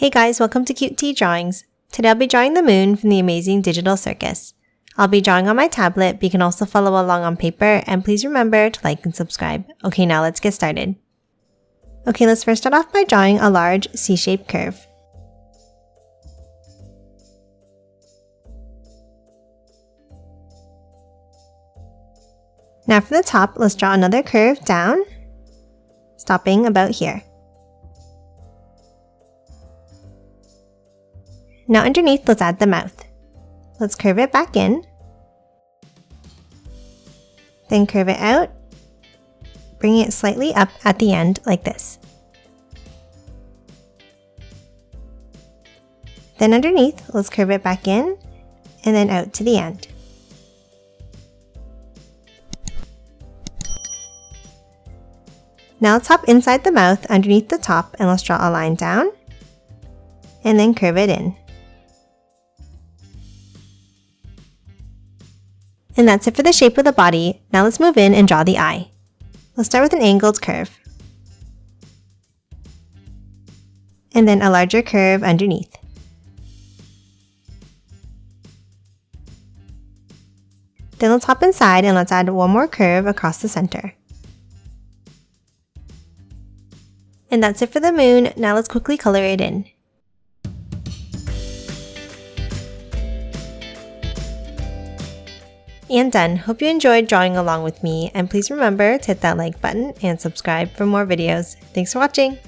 Hey guys, welcome to Cute Tea Drawings. Today I'll be drawing the moon from the Amazing Digital Circus. I'll be drawing on my tablet, but you can also follow along on paper, and please remember to like and subscribe. Okay, now let's get started. Okay, let's first start off by drawing a large C-shaped curve. Now for the top, let's draw another curve down, stopping about here. Now underneath, let's add the mouth. Let's curve it back in, then curve it out, bringing it slightly up at the end like this. Then underneath, let's curve it back in and then out to the end. Now let's hop inside the mouth underneath the top and let's draw a line down and then curve it in. And that's it for the shape of the body. Now let's move in and draw the eye. Let's start with an angled curve. And then a larger curve underneath. Then let's hop inside and let's add one more curve across the center. And that's it for the moon. Now let's quickly color it in. And done. Hope you enjoyed drawing along with me, and please remember to hit that like button and subscribe for more videos. Thanks for watching!